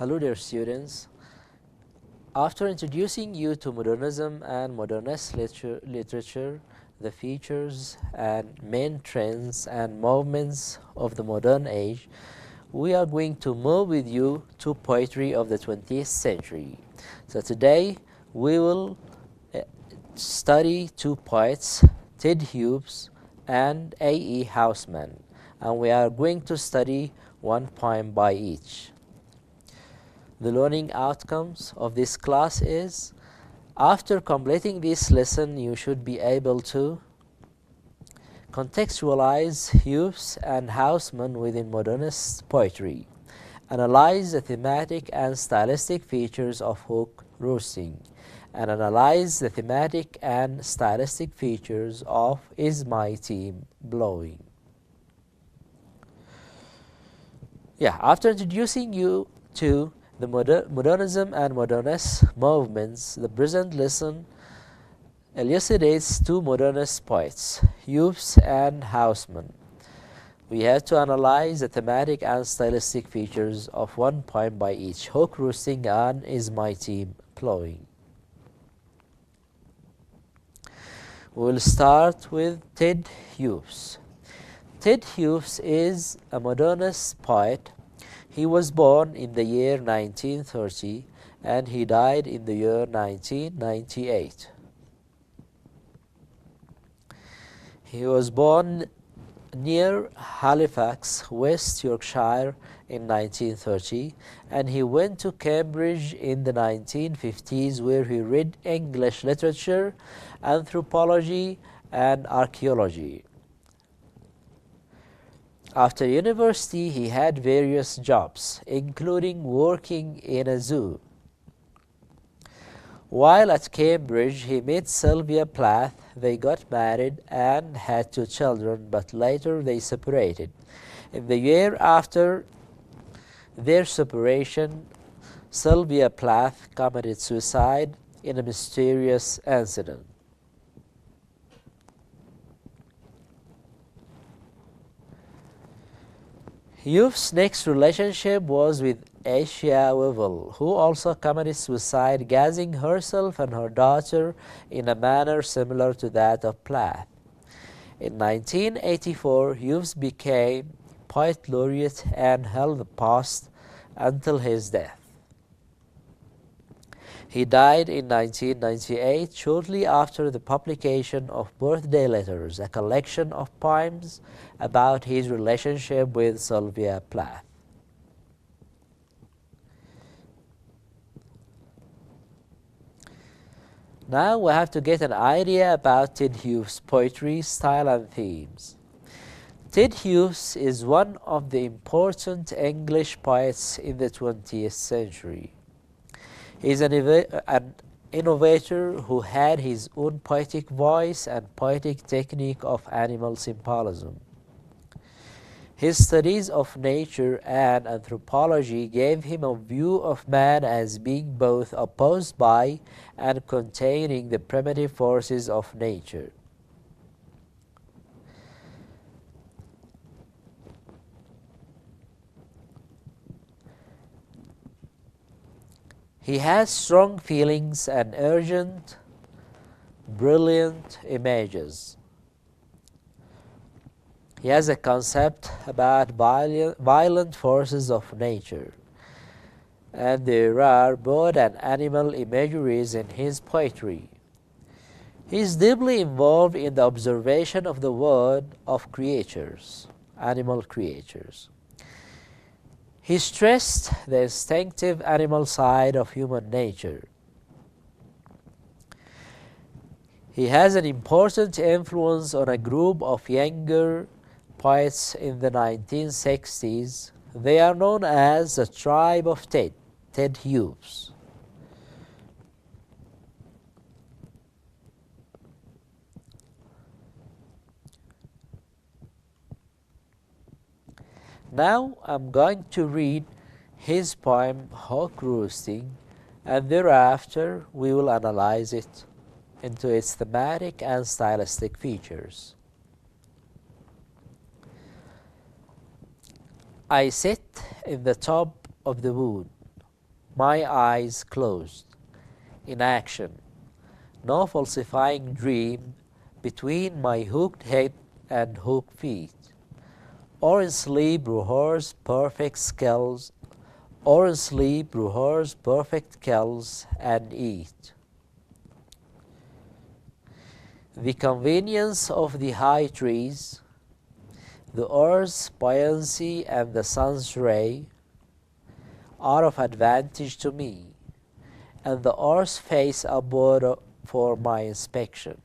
Hello dear students. After introducing you to modernism and modernist literature, the features and main trends and movements of the modern age, we are going to move with you to poetry of the 20th century. So today we will study two poets, Ted Hughes and A.E. Houseman, and we are going to study one poem by each. The learning outcomes of this class is, after completing this lesson, you should be able to contextualize Hughes and Houseman within modernist poetry, analyze the thematic and stylistic features of hook roosting, and analyze the thematic and stylistic features of Is My Team Blowing? After introducing you to the modernism and modernist movements, the present lesson elucidates two modernist poets, Hughes and Houseman. We have to analyze the thematic and stylistic features of one poem by each, Hook Roosting and Is My Team Plowing. We will start with Ted Hughes. Ted Hughes is a modernist poet. He was born in the year 1930 and he died in the year 1998. He was born near Halifax, West Yorkshire in 1930, and he went to Cambridge in the 1950s, where he read English literature, anthropology and archaeology. After university, he had various jobs, including working in a zoo. While at Cambridge, he met Sylvia Plath. They got married and had 2 children, but later they separated. In the year after their separation, Sylvia Plath committed suicide in a mysterious incident. Hughes' next relationship was with Asia Weevil, who also committed suicide, gassing herself and her daughter in a manner similar to that of Plath. In 1984, Hughes became poet laureate and held the post until his death. He died in 1998, shortly after the publication of Birthday Letters, a collection of poems about his relationship with Sylvia Plath. Now we have to get an idea about Ted Hughes' poetry, style and themes. Ted Hughes is one of the important English poets in the 20th century. He is an innovator who had his own poetic voice and poetic technique of animal symbolism. His studies of nature and anthropology gave him a view of man as being both opposed by and containing the primitive forces of nature. He has strong feelings and urgent, brilliant images. He has a concept about violent forces of nature, and there are bird and animal imageries in his poetry. He is deeply involved in the observation of the world of creatures, animal creatures. He stressed the instinctive animal side of human nature. He has an important influence on a group of younger poets in the 1960s. They are known as the Tribe of Ted Hughes. Now I'm going to read his poem Hawk Roosting, and thereafter we will analyze it into its thematic and stylistic features. I sit in the top of the wood, my eyes closed, in action, no falsifying dream between my hooked head and hooked feet, or in sleep rehearse perfect skills, or in sleep rehearse perfect kills and eat. The convenience of the high trees, the earth's buoyancy and the sun's ray are of advantage to me, and the earth's face upward for my inspection.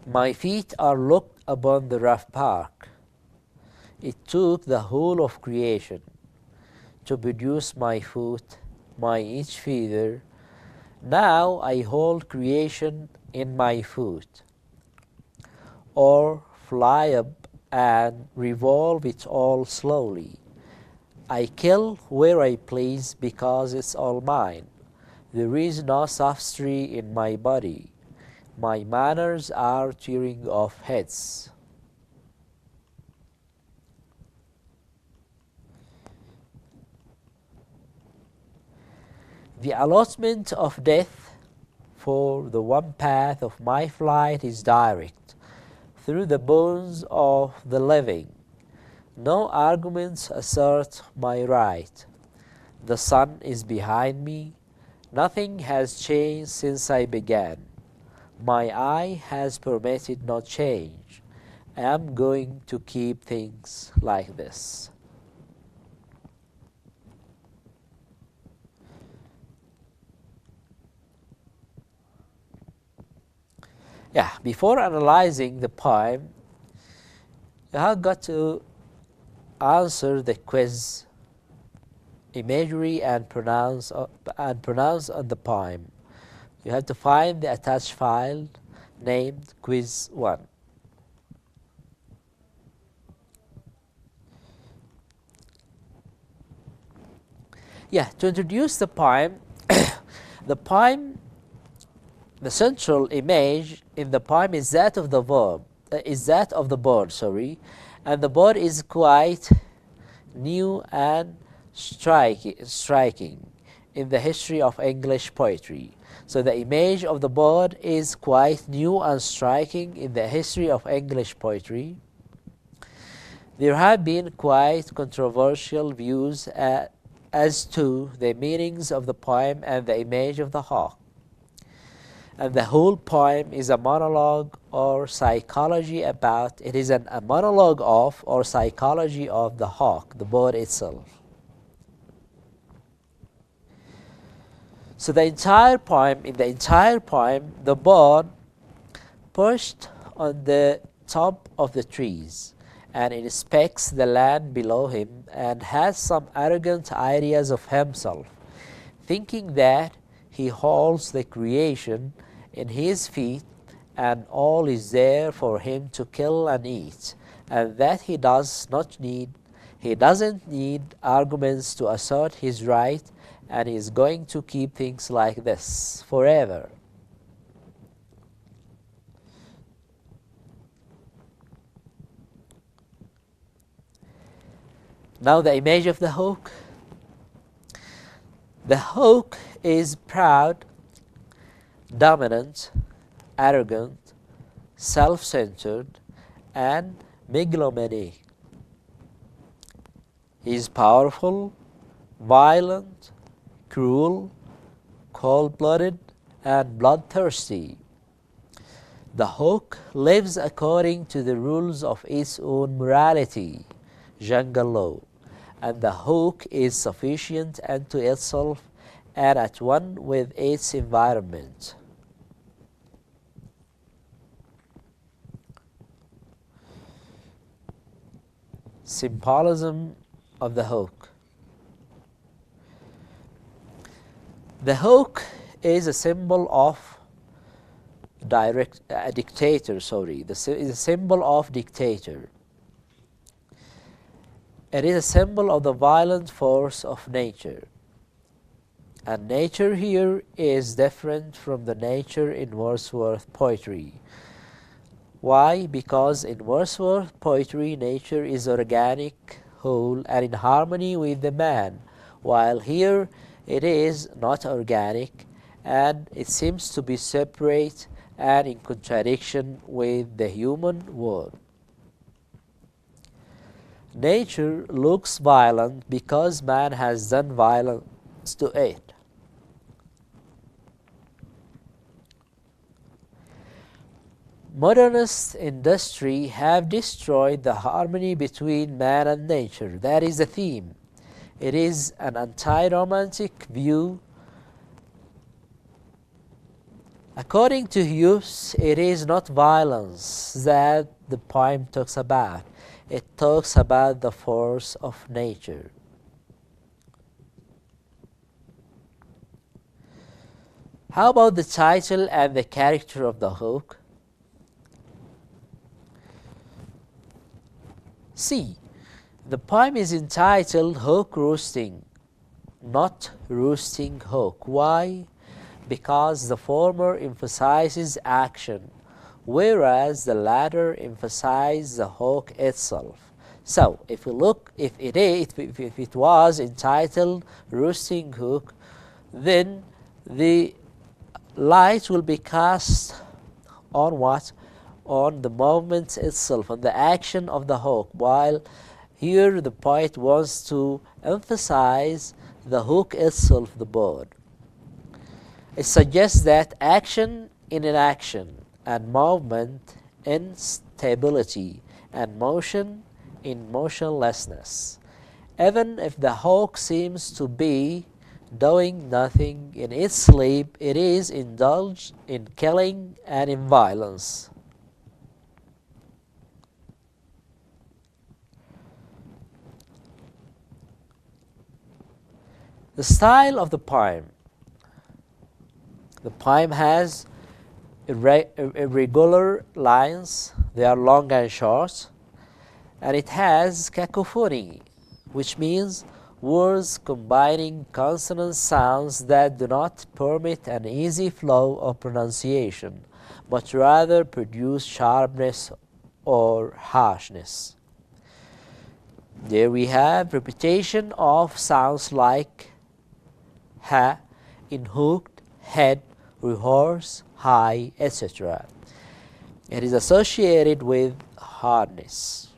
My feet are looked upon the rough park. It took the whole of creation to produce my foot, my each feather. Now I hold creation in my foot, or fly up and revolve it all slowly. I kill where I please because it's all mine. There is no sophistry in my body. My manners are tearing off heads. The allotment of death for the one path of my flight is direct, through the bones of the living. No arguments assert my right. The sun is behind me. Nothing has changed since I began. My eye has permitted no change. I am going to keep things like this. Before analyzing the poem, you have got to answer the quiz, imagery and pronounce on the poem. You have to find the attached file named Quiz 1. To introduce the poem, the central image in the poem is that of the bird, and the bird is quite new and striking in the history of English poetry. So the image of the bird is quite new and striking in the history of English poetry. There have been quite controversial views as to the meanings of the poem and the image of the hawk. And the whole poem is a monologue or psychology about, it is a monologue of or psychology of the hawk, the bird itself. So in the entire poem, the bird perched on the top of the trees and inspects the land below him and has some arrogant ideas of himself, thinking that he holds the creation in his feet and all is there for him to kill and eat, and that he doesn't need arguments to assert his right, and he is going to keep things like this forever. Now the image of the hawk. The hawk is proud, dominant, arrogant, self-centered, and megalomaniac. He is powerful, violent, cruel, cold-blooded, and bloodthirsty. The hawk lives according to the rules of its own morality, jungle law, and the hawk is sufficient unto itself and at one with its environment. Symbolism of the hawk. The hawk is a symbol of dictator. Is a symbol of dictator. It is a symbol of the violent force of nature. And nature here is different from the nature in Wordsworth poetry. Why? Because in Wordsworth poetry, nature is organic, whole, and in harmony with the man, while here it is not organic, and it seems to be separate and in contradiction with the human world. Nature looks violent because man has done violence to it. Modernist industry have destroyed the harmony between man and nature. That is the theme. It is an anti-romantic view. According to Hughes, it is not violence that the poem talks about. It talks about the force of nature. How about the title and the character of the hook? C. The poem is entitled Hook Roosting, not Roosting Hook. Why? Because the former emphasizes action, whereas the latter emphasizes the hook itself. So, if it was entitled Roosting Hook, then the light will be cast on what? On the movement itself, on the action of the hook, while here the poet wants to emphasize the hook itself, the bird. It suggests that action in inaction, and movement in stability, and motion in motionlessness. Even if the hawk seems to be doing nothing in its sleep, it is indulged in killing and in violence. The style of the poem. The poem has irregular lines. They are long and short. And it has cacophony, which means words combining consonant sounds that do not permit an easy flow of pronunciation, but rather produce sharpness or harshness. There we have repetition of sounds like ha in hooked, head, rehearse, high, etc. It is associated with hardness.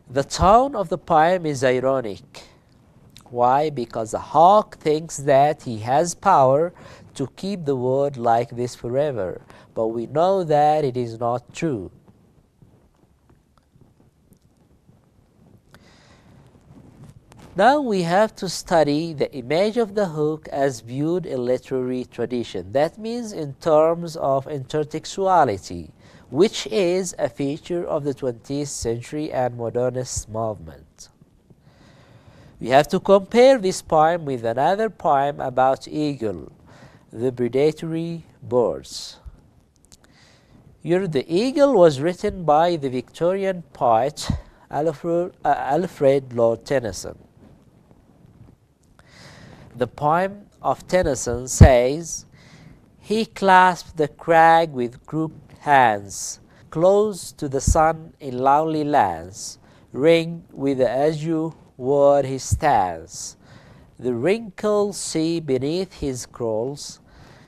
The tone of the poem is ironic. Why? Because the hawk thinks that he has power to keep the world like this forever, but we know that it is not true. Now we have to study the image of the hook as viewed in literary tradition. That means in terms of intertextuality, which is a feature of the 20th century and modernist movement. We have to compare this poem with another poem about eagle, the predatory birds. Here the eagle was written by the Victorian poet Alfred Lord Tennyson. The poem of Tennyson says, "He clasped the crag with crooked hands, close to the sun in lonely lands, ringed with the azure word he stands. The wrinkled sea beneath his crawls,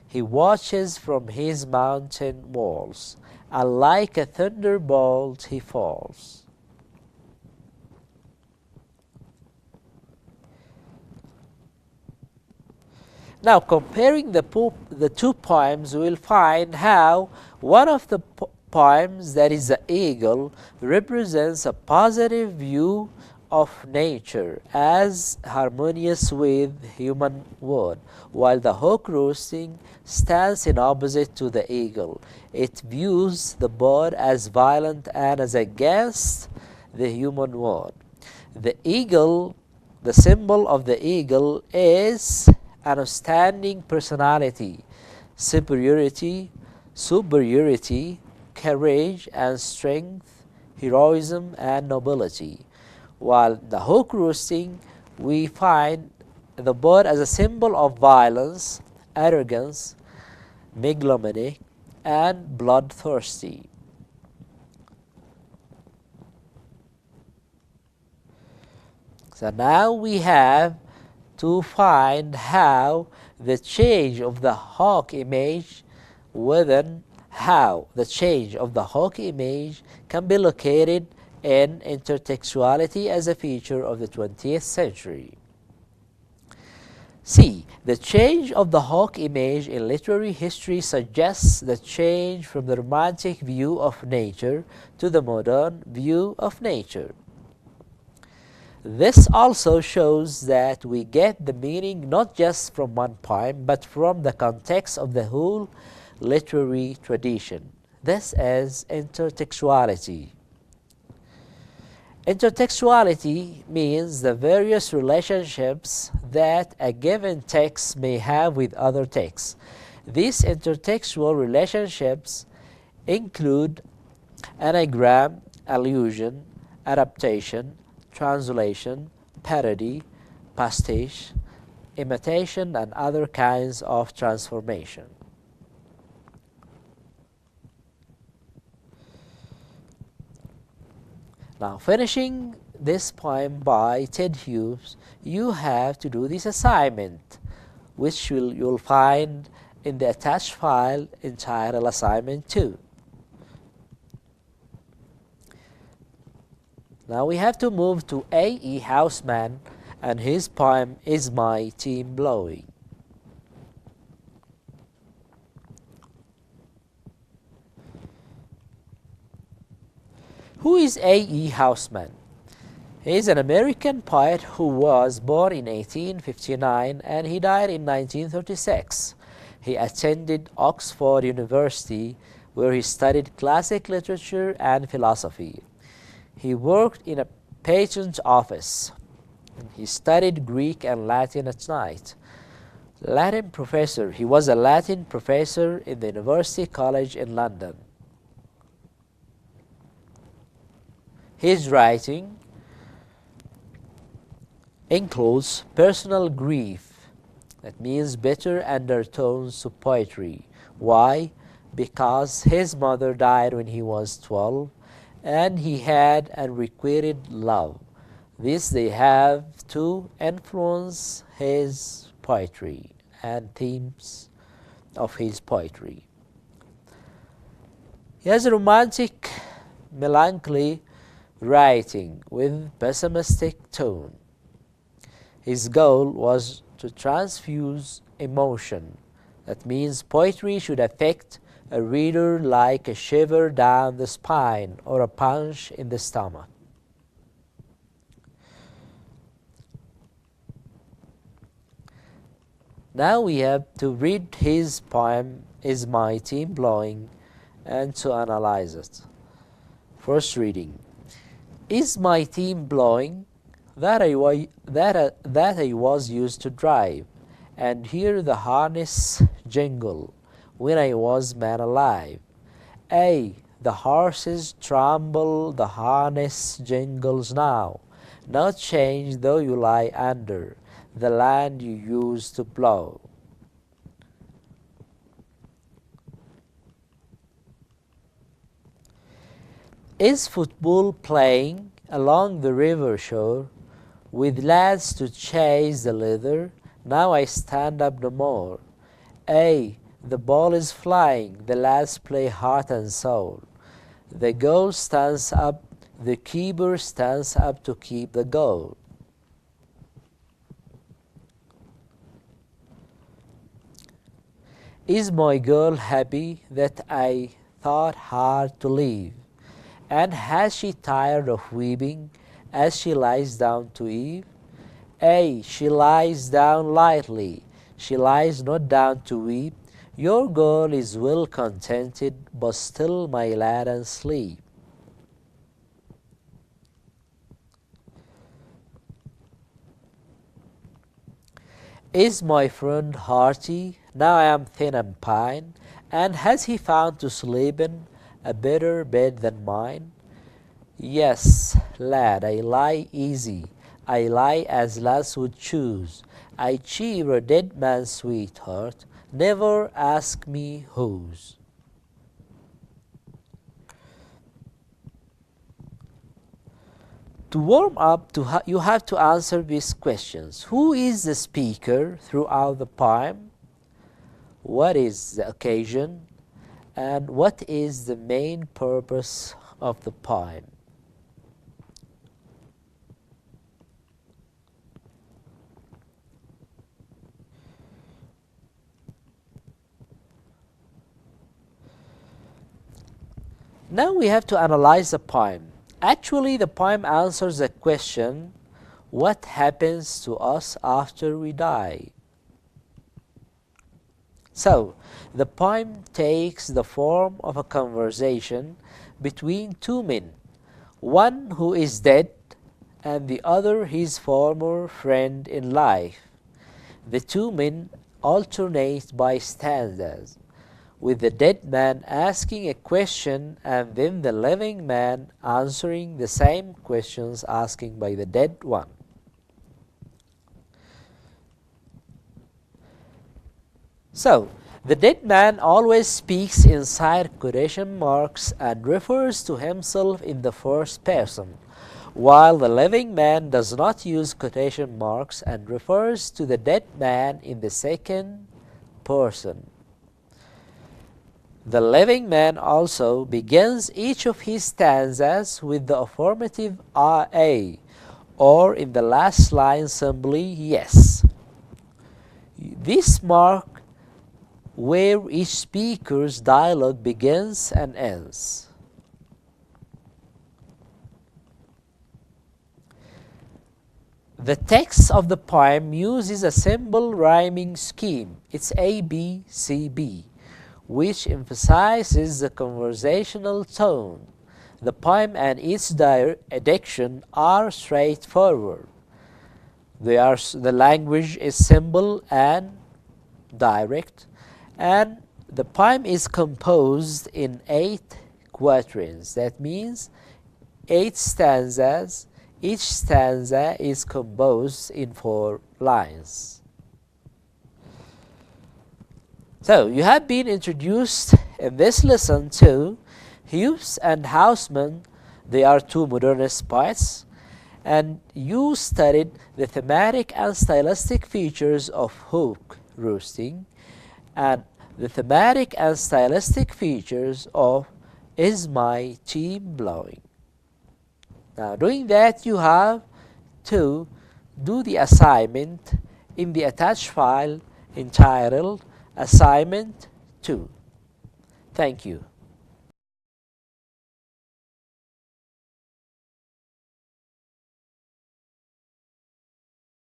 he watches from his mountain walls, and like a thunderbolt he falls." Now, comparing the two poems, we will find how one of the poems, that is the eagle, represents a positive view of nature as harmonious with human world, while the hawk roosting stands in opposite to the eagle. It views the bird as violent and as against the human world. The eagle, the symbol of the eagle is an outstanding personality, superiority, courage and strength, heroism and nobility. While the hawk roosting, we find the boar as a symbol of violence, arrogance, megalomaniac, and bloodthirsty. So now we have to find how the change of the hawk image can be located in intertextuality as a feature of the 20th century. C. The change of the hawk image in literary history suggests the change from the romantic view of nature to the modern view of nature. This also shows that we get the meaning not just from one poem, but from the context of the whole literary tradition. This is intertextuality. Intertextuality means the various relationships that a given text may have with other texts. These intertextual relationships include anagram, allusion, adaptation, translation, parody, pastiche, imitation, and other kinds of transformation. Now, finishing this poem by Ted Hughes, you have to do this assignment, which you'll find in the attached file entitled Assignment 2. Now we have to move to A.E. Houseman and his poem Is My Team Blowing? Who is A.E. Houseman? He is an American poet who was born in 1859 and he died in 1936. He attended Oxford University, where he studied classic literature and philosophy. He worked in a patent office. He studied Greek and Latin at night. Latin professor. He was a Latin professor in the University College in London. His writing includes personal grief. That means bitter undertones to poetry. Why? Because his mother died when he was 12 and he had unrequited love. This they have to influence his poetry and themes of his poetry. He has a romantic, melancholy writing with pessimistic tone. His goal was to transfuse emotion. That means poetry should affect a reader like a shiver down the spine or a punch in the stomach. Now we have to read his poem, Is My Team Blowing, and to analyze it. First reading. Is my team blowing? That I was used to drive, and hear the harness jingle when I was man alive. Ay, the horses tremble, the harness jingles now. No change though you lie under the land you used to plow. Is football playing along the river shore, with lads to chase the leather? Now I stand up no more. Ay, the ball is flying, the lads play heart and soul. The goal stands up, the keeper stands up to keep the goal. Is my girl happy that I thought hard to leave? And has she tired of weeping as she lies down to Eve? Ay, she lies down lightly, she lies not down to weep. Your girl is well contented, but still my laden sleep. Is my friend hearty? Now I am thin and pine. And has he found to sleep in a better bed than mine? Yes, lad, I lie easy, I lie as lads would choose. I cheer a dead man's sweetheart. Never ask me whose. To warm up, you have to answer these questions. Who is the speaker throughout the poem? What is the occasion? And what is the main purpose of the poem? Now we have to analyze the poem. Actually, the poem answers the question, what happens to us after we die? So, the poem takes the form of a conversation between two men, one who is dead and the other his former friend in life. The two men alternate by stanzas, with the dead man asking a question and then the living man answering the same questions asked by the dead one. So, the dead man always speaks inside quotation marks and refers to himself in the first person, while the living man does not use quotation marks and refers to the dead man in the second person. The living man also begins each of his stanzas with the affirmative A, or in the last line simply yes. This marks where each speaker's dialogue begins and ends. The text of the poem uses a simple rhyming scheme. It's A, B, C, B, which emphasizes the conversational tone. The poem and its diction are straightforward. The language is simple and direct, and the poem is composed in 8 quatrains. That means 8 stanzas. Each stanza is composed in 4 lines. So, you have been introduced in this lesson to Hughes and Houseman. They are 2 modernist poets, and you studied the thematic and stylistic features of hook roosting and the thematic and stylistic features of Is My Team Blowing? Now, doing that, you have to do the assignment in the attached file entitled Assignment 2. Thank you.